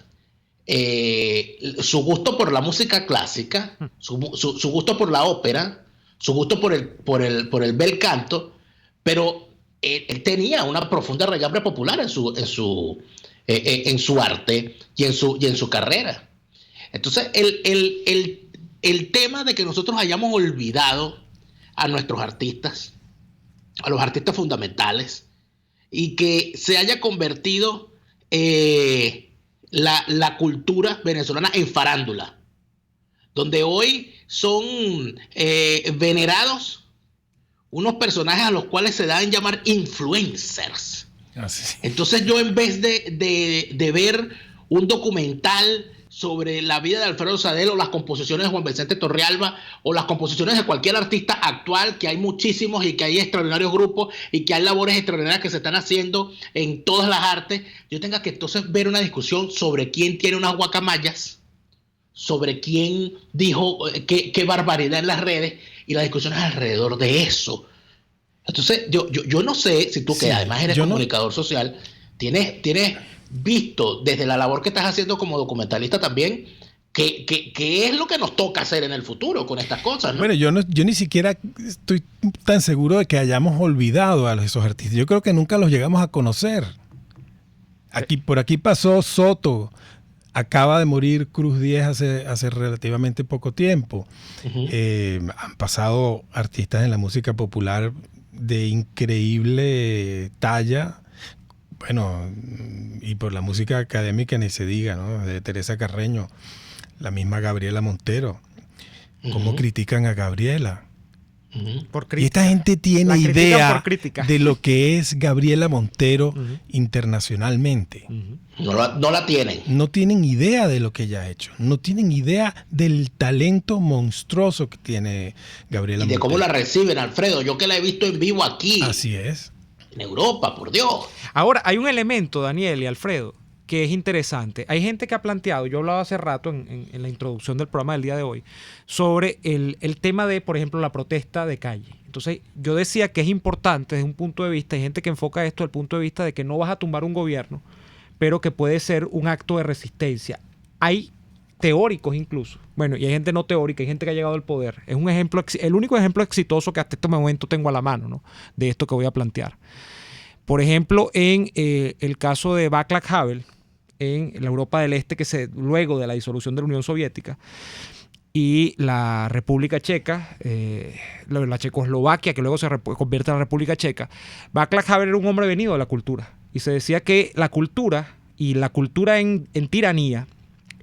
su gusto por la música clásica, su gusto por la ópera, su gusto por el bel canto, pero él tenía una profunda raigambre popular en su arte y en su carrera. Entonces, el tema de que nosotros hayamos olvidado a nuestros artistas, a los artistas fundamentales, y que se haya convertido la cultura venezolana en farándula, donde hoy son venerados unos personajes a los cuales se dan llamar influencers. Entonces yo, en vez de ver un documental sobre la vida de Alfredo Sadel o las composiciones de Juan Vicente Torrealba o las composiciones de cualquier artista actual, que hay muchísimos y que hay extraordinarios grupos y que hay labores extraordinarias que se están haciendo en todas las artes, yo tenga que entonces ver una discusión sobre quién tiene unas guacamayas, sobre quién dijo qué barbaridad en las redes, y las discusiones alrededor de eso. Entonces, yo no sé si tú, que además eres comunicador social, tienes visto desde la labor que estás haciendo como documentalista también, qué es lo que nos toca hacer en el futuro con estas cosas, ¿no? Bueno, yo ni siquiera estoy tan seguro de que hayamos olvidado a esos artistas. Yo creo que nunca los llegamos a conocer. Por aquí pasó Soto. Acaba de morir Cruz Diez hace relativamente poco tiempo. Han pasado artistas en la música popular de increíble talla. Bueno, y por la música académica ni se diga, ¿no? De Teresa Carreño, la misma Gabriela Montero. ¿Cómo critican a Gabriela? Y esta gente tiene idea de lo que es Gabriela Montero internacionalmente. No la tienen. No tienen idea de lo que ella ha hecho. No tienen idea del talento monstruoso que tiene Gabriela Montero. Y de cómo la reciben, Alfredo. Yo que la he visto en vivo aquí. Así es. En Europa, por Dios. Ahora, hay un elemento, Daniel y Alfredo, que es interesante. Hay gente que ha planteado, yo hablaba hace rato en la introducción del programa del día de hoy, sobre el tema de, por ejemplo, la protesta de calle. Entonces, yo decía que es importante desde un punto de vista, hay gente que enfoca esto desde el punto de vista de que no vas a tumbar un gobierno, pero que puede ser un acto de resistencia. Hay teóricos incluso, bueno, y hay gente no teórica, hay gente que ha llegado al poder. Es un ejemplo, el único ejemplo exitoso que hasta este momento tengo a la mano, ¿no?, de esto que voy a plantear. Por ejemplo, en el caso de Václav Havel, en la Europa del Este, luego de la disolución de la Unión Soviética, y la República Checa, la Checoslovaquia, que luego se convierte en la República Checa. Václav Havel era un hombre venido de la cultura, y se decía que la cultura, y la cultura en tiranía,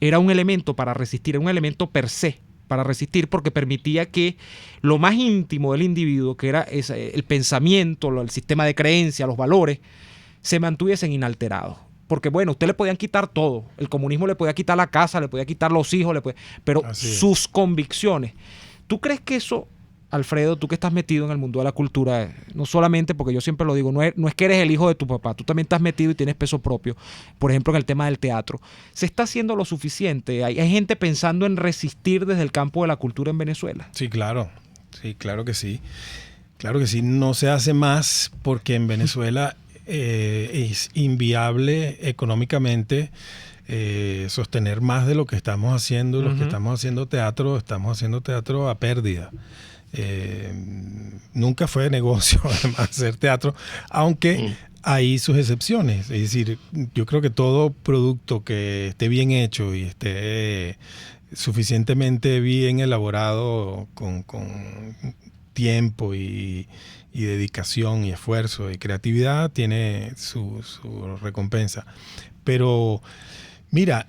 era un elemento para resistir, era un elemento per se, para resistir, porque permitía que lo más íntimo del individuo, que era el pensamiento, el sistema de creencias, los valores, se mantuviesen inalterados. Porque bueno, usted le podían quitar todo. El comunismo le podía quitar la casa, le podía quitar los hijos, pero sus convicciones. ¿Tú crees que eso, Alfredo, tú que estás metido en el mundo de la cultura, no solamente, porque yo siempre lo digo, no es que eres el hijo de tu papá, tú también estás metido y tienes peso propio, por ejemplo en el tema del teatro, ¿se está haciendo lo suficiente? ¿Hay gente pensando en resistir desde el campo de la cultura en Venezuela? Sí, claro que sí. Claro que sí, no se hace más porque en Venezuela es inviable económicamente sostener más de lo que estamos haciendo. Los que estamos haciendo teatro a pérdida. Nunca fue negocio además hacer teatro, aunque hay sus excepciones. Es decir, yo creo que todo producto que esté bien hecho y esté suficientemente bien elaborado con tiempo y dedicación y esfuerzo y creatividad tiene su recompensa. Pero mira,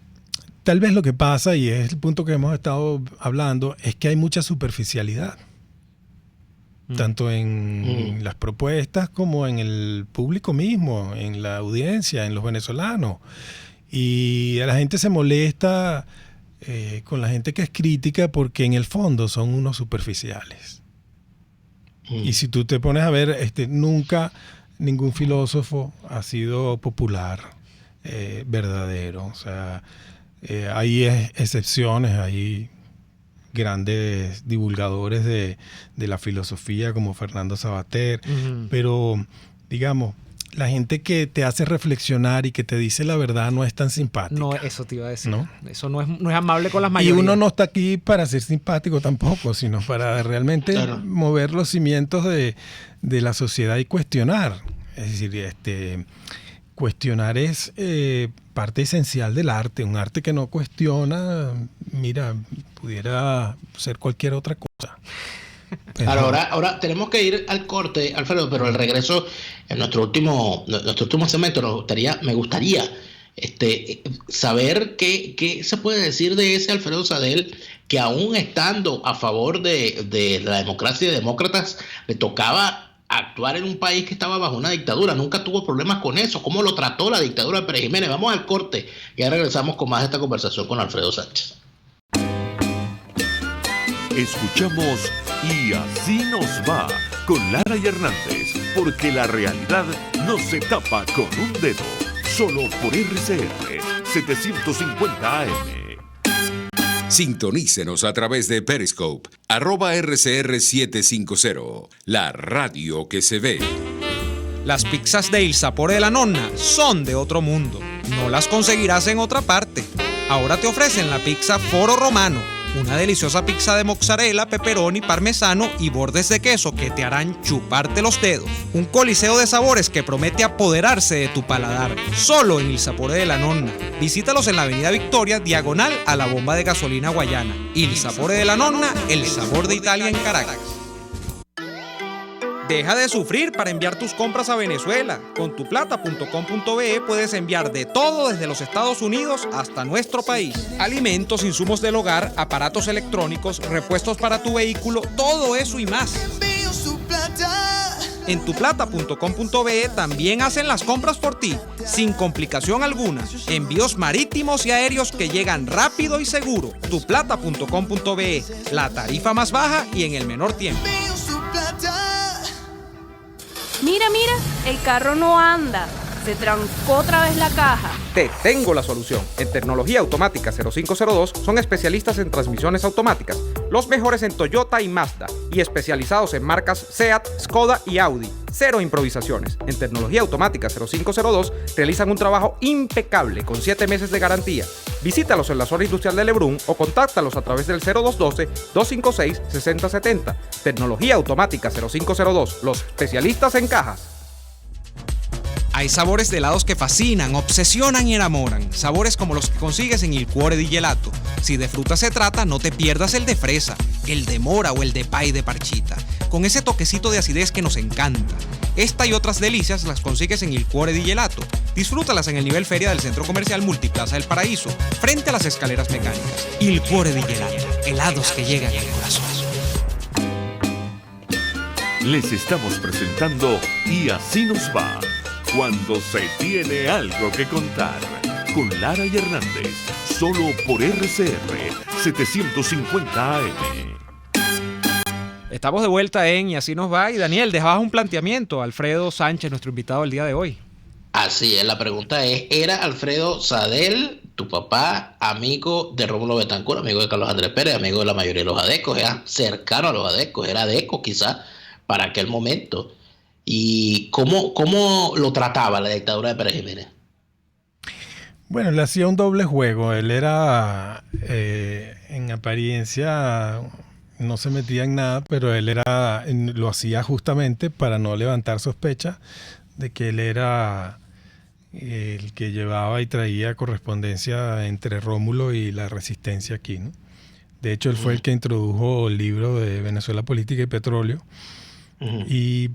tal vez lo que pasa, y es el punto que hemos estado hablando, es que hay mucha superficialidad, tanto en las propuestas como en el público mismo, en la audiencia, en los venezolanos. Y a la gente se molesta con la gente que es crítica porque en el fondo son unos superficiales. Y si tú te pones a ver, nunca ningún filósofo ha sido popular, verdadero. O sea, hay excepciones, hay grandes divulgadores de la filosofía como Fernando Savater, pero digamos, la gente que te hace reflexionar y que te dice la verdad no es tan simpática. No, eso te iba a decir. ¿No? Eso no es amable con las mayorías. Y uno no está aquí para ser simpático tampoco, sino para realmente mover los cimientos de la sociedad y cuestionar. Es decir, cuestionar es parte esencial del arte. Un arte que no cuestiona, mira, pudiera ser cualquier otra cosa. Pero ahora tenemos que ir al corte, Alfredo, pero al regreso, en nuestro último segmento, me gustaría saber qué se puede decir de ese Alfredo Sadel, que aún estando a favor de la democracia y de demócratas, le tocaba actuar en un país que estaba bajo una dictadura. Nunca tuvo problemas con eso. ¿Cómo lo trató la dictadura de Pérez Jiménez? Vamos al corte y ya regresamos con más de esta conversación con Alfredo Sánchez. Escuchamos Y Así Nos Va con Lara y Hernández, porque la realidad no se tapa con un dedo. Solo por RCR 750 AM. Sintonícenos a través de Periscope, @RCR750, la radio que se ve. Las pizzas de Il Sapore della Nonna son de otro mundo. No las conseguirás en otra parte. Ahora te ofrecen la pizza Foro Romano, una deliciosa pizza de mozzarella, pepperoni, parmesano y bordes de queso que te harán chuparte los dedos. Un coliseo de sabores que promete apoderarse de tu paladar, solo en Il Sapore della Nonna. Visítalos en la avenida Victoria, diagonal a la bomba de gasolina Guayana. Il Sapore della Nonna, el sabor de Italia en Caracas. Deja de sufrir para enviar tus compras a Venezuela. Con tuplata.com.be puedes enviar de todo desde los Estados Unidos hasta nuestro país. Alimentos, insumos del hogar, aparatos electrónicos, repuestos para tu vehículo, todo eso y más. En tuplata.com.be también hacen las compras por ti, sin complicación alguna. Envíos marítimos y aéreos que llegan rápido y seguro. Tuplata.com.be, la tarifa más baja y en el menor tiempo. Mira, el carro no anda. Se trancó otra vez la caja. Te tengo la solución. En Tecnología Automática 0502 son especialistas en transmisiones automáticas, los mejores en Toyota y Mazda, y especializados en marcas Seat, Skoda y Audi. Cero improvisaciones. En Tecnología Automática 0502 realizan un trabajo impecable con 7 meses de garantía. Visítalos en la zona industrial de Lebrún o contáctalos a través del 0212-256-6070. Tecnología Automática 0502, los especialistas en cajas. Hay sabores de helados que fascinan, obsesionan y enamoran. Sabores como los que consigues en Il Cuore di Gelato. Si de fruta se trata, no te pierdas el de fresa, el de mora o el de pay de parchita, con ese toquecito de acidez que nos encanta. Esta y otras delicias las consigues en Il Cuore di Gelato. Disfrútalas en el nivel feria del Centro Comercial Multiplaza El Paraíso, frente a las escaleras mecánicas. Il Cuore di Gelato, helados que llegan al corazón. Les estamos presentando Y así nos va, cuando se tiene algo que contar, con Lara y Hernández, solo por RCR 750 AM. Estamos de vuelta en Y así nos va. Y Daniel, dejabas un planteamiento a Alfredo Sánchez, nuestro invitado del día de hoy. Así es, la pregunta es, ¿era Alfredo Sadel, tu papá, amigo de Rómulo Betancourt, amigo de Carlos Andrés Pérez, amigo de la mayoría de los adecos, era cercano a los adecos, era adeco quizás para aquel momento? ¿Y cómo lo trataba la dictadura de Pérez Jiménez? Bueno, le hacía un doble juego. Él era, en apariencia, no se metía en nada, pero él lo hacía justamente para no levantar sospecha de que él era el que llevaba y traía correspondencia entre Rómulo y la resistencia aquí, ¿no? De hecho, él fue el que introdujo el libro de Venezuela, Política y Petróleo. Y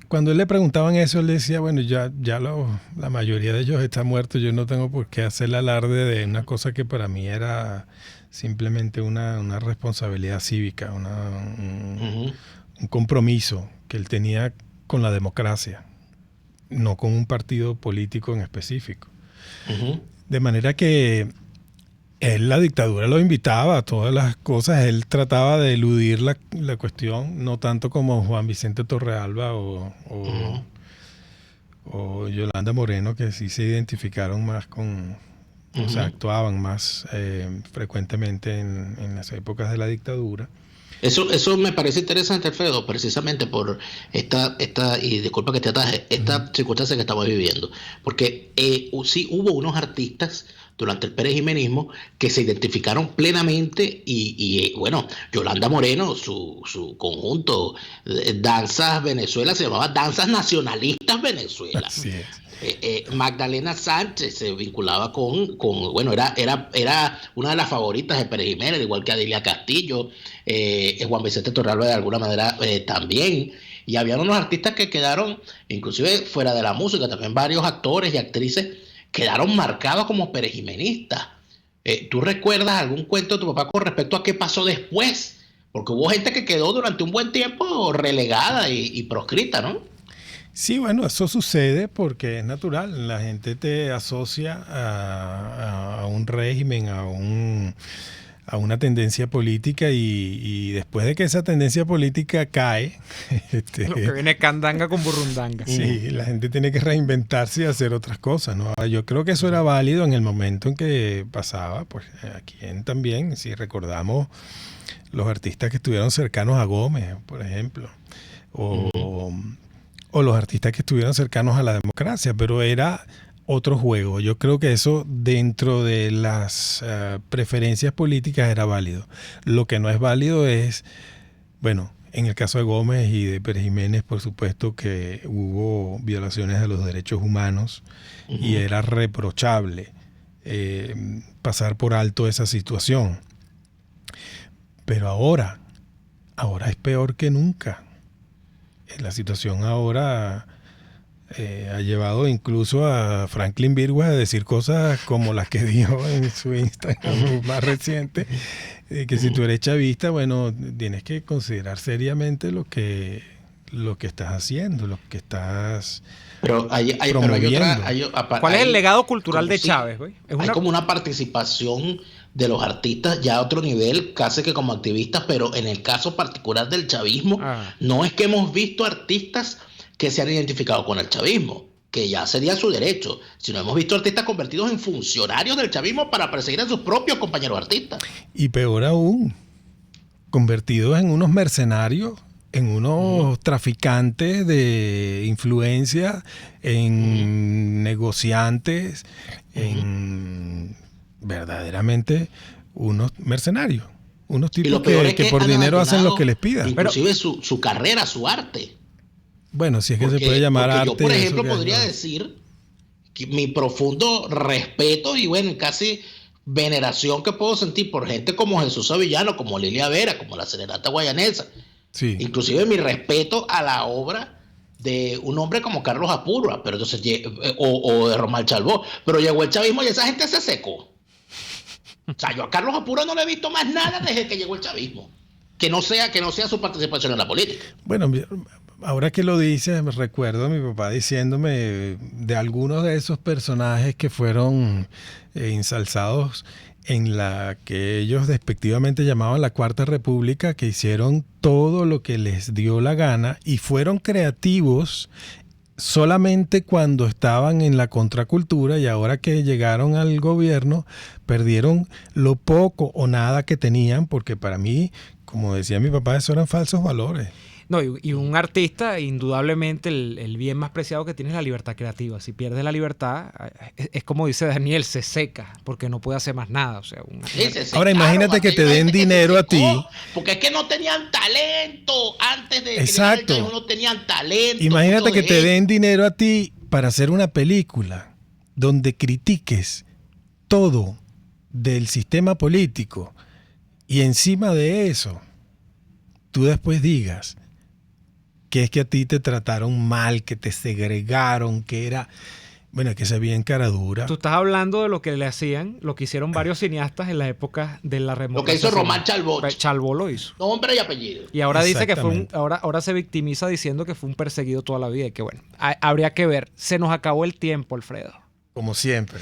cuando él le preguntaban eso, él decía, bueno, ya la mayoría de ellos está muerto, yo no tengo por qué hacer el alarde de una cosa que para mí era simplemente una responsabilidad cívica, un compromiso que él tenía con la democracia, no con un partido político en específico. De manera que la dictadura lo invitaba a todas las cosas, él trataba de eludir la cuestión, no tanto como Juan Vicente Torrealba o Yolanda Moreno, que sí se identificaron más con, o sea, actuaban más frecuentemente en las épocas de la dictadura. Eso me parece interesante, Alfredo, precisamente por esta y disculpa que te ataje, esta circunstancia que estamos viviendo, porque sí hubo unos artistas durante el perejimenismo que se identificaron plenamente y bueno, Yolanda Moreno, su conjunto Danzas Venezuela se llamaba Danzas Nacionalistas Venezuela. Así es. Magdalena Sánchez se vinculaba con bueno, era una de las favoritas de Pérez Jiménez, igual que Adilia Castillo, Juan Vicente Torrealba de alguna manera también, y había unos artistas que quedaron, inclusive fuera de la música, también varios actores y actrices quedaron marcados como perejimenistas. ¿Tú recuerdas algún cuento de tu papá con respecto a qué pasó después? Porque hubo gente que quedó durante un buen tiempo relegada y proscrita, ¿no? Sí, bueno, eso sucede porque es natural. La gente te asocia a un régimen, a una tendencia política y después de que esa tendencia política cae... Lo que viene candanga con burrundanga. Sí, la gente tiene que reinventarse y hacer otras cosas, ¿no? Yo creo que eso era válido en el momento en que pasaba, pues aquí también, si recordamos los artistas que estuvieron cercanos a Gómez, por ejemplo, o los artistas que estuvieron cercanos a la democracia, pero era otro juego. Yo creo que eso dentro de las preferencias políticas era válido. Lo que no es válido es, bueno, en el caso de Gómez y de Pérez Jiménez, por supuesto que hubo violaciones de los derechos humanos y era reprochable pasar por alto esa situación. Pero ahora es peor que nunca. la situación ahora ha llevado incluso a Franklin Virgües a decir cosas como las que dijo en su Instagram más reciente, que si tú eres chavista, bueno, tienes que considerar seriamente lo que estás haciendo, lo que estás promoviendo. ¿Cuál es el legado cultural de Chávez, güey? Hay como una participación de los artistas ya a otro nivel, casi que como activistas, pero en el caso particular del chavismo, no es que hemos visto artistas que se han identificado con el chavismo, que ya sería su derecho, sino hemos visto artistas convertidos en funcionarios del chavismo para perseguir a sus propios compañeros artistas. Y peor aún, convertidos en unos mercenarios, en unos traficantes de influencia, en negociantes, en verdaderamente unos mercenarios, unos tipos que por dinero hacen lo que les pidan. Inclusive su carrera, su arte. Bueno, si es que se puede llamar arte. Yo, por ejemplo, podría decir que mi profundo respeto y bueno, casi veneración que puedo sentir por gente como Jesús Avillano, como Lilia Vera, como la Serenata Guayanesa. Sí. Inclusive mi respeto a la obra de un hombre como Carlos Apurua, pero entonces o de Román Chalbó, pero llegó el chavismo y esa gente se secó. O sea, yo a Carlos Apurua no le he visto más nada desde que llegó el chavismo, que no sea su participación en la política. Bueno, ahora que lo dices, me recuerdo a mi papá diciéndome de algunos de esos personajes que fueron ensalzados en la que ellos despectivamente llamaban la Cuarta República, que hicieron todo lo que les dio la gana y fueron creativos solamente cuando estaban en la contracultura, y ahora que llegaron al gobierno perdieron lo poco o nada que tenían, porque para mí, como decía mi papá, eso eran falsos valores. No, y un artista, indudablemente, el bien más preciado que tiene es la libertad creativa. Si pierde la libertad, es como dice Daniel, se seca, porque no puede hacer más nada. O sea, ahora imagínate que te den dinero a ti. Porque es que no tenían talento antes de... Exacto. No tenían talento. Imagínate que te den dinero a ti para hacer una película donde critiques todo del sistema político y encima de eso tú después digas que es que a ti te trataron mal, que te segregaron, que era... Bueno, que se veía en cara dura. Tú estás hablando de lo que le hacían, lo que hicieron varios cineastas en la época de la remodelación. Lo que hizo Román Chalbó. Chalbó lo hizo. Nombre y apellido. Y ahora dice que fue ahora se victimiza diciendo que fue un perseguido toda la vida y que bueno, habría que ver. Se nos acabó el tiempo, Alfredo. Como siempre.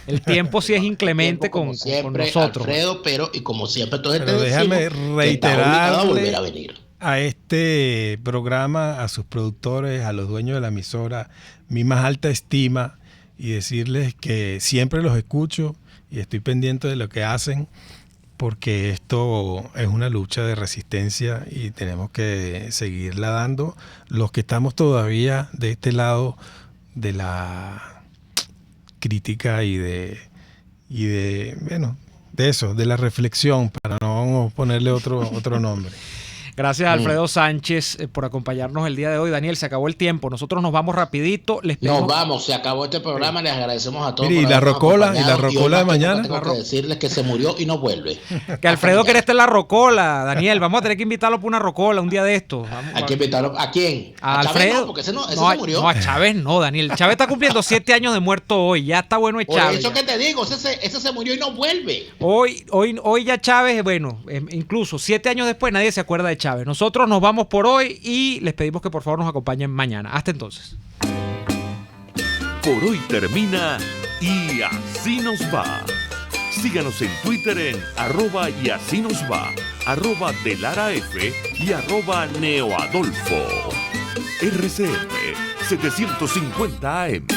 El tiempo sí es inclemente con nosotros. Alfredo, y como siempre, pero déjame reiterarle a este programa, a sus productores, a los dueños de la emisora, mi más alta estima y decirles que siempre los escucho y estoy pendiente de lo que hacen, porque esto es una lucha de resistencia y tenemos que seguirla dando los que estamos todavía de este lado de la crítica y de la reflexión, para no ponerle otro nombre. Gracias, Alfredo Sánchez, por acompañarnos el día de hoy. Daniel, se acabó el tiempo. Nosotros nos vamos rapidito. Nos vamos, se acabó este programa. Les agradecemos a todos. Mira, y la rocola de mañana. Tengo que decirles que se murió y no vuelve. Que Alfredo quiere estar en la rocola, Daniel. Vamos a tener que invitarlo para una rocola un día de estos. Hay que invitarlo. ¿A quién? A Alfredo. Chávez no, porque ese se murió. No, a Chávez no, Daniel. Chávez está cumpliendo 7 años de muerto hoy. Ya está bueno de Chávez. Por eso que te digo, ese se murió y no vuelve. Hoy ya Chávez, bueno, incluso 7 años después nadie se acuerda de Chávez. Nosotros nos vamos por hoy y les pedimos que por favor nos acompañen mañana. Hasta entonces. Por hoy termina Y Así Nos Va. Síganos en Twitter en @y así nos va, @delaraf y @neoadolfo. RCM 750 AM.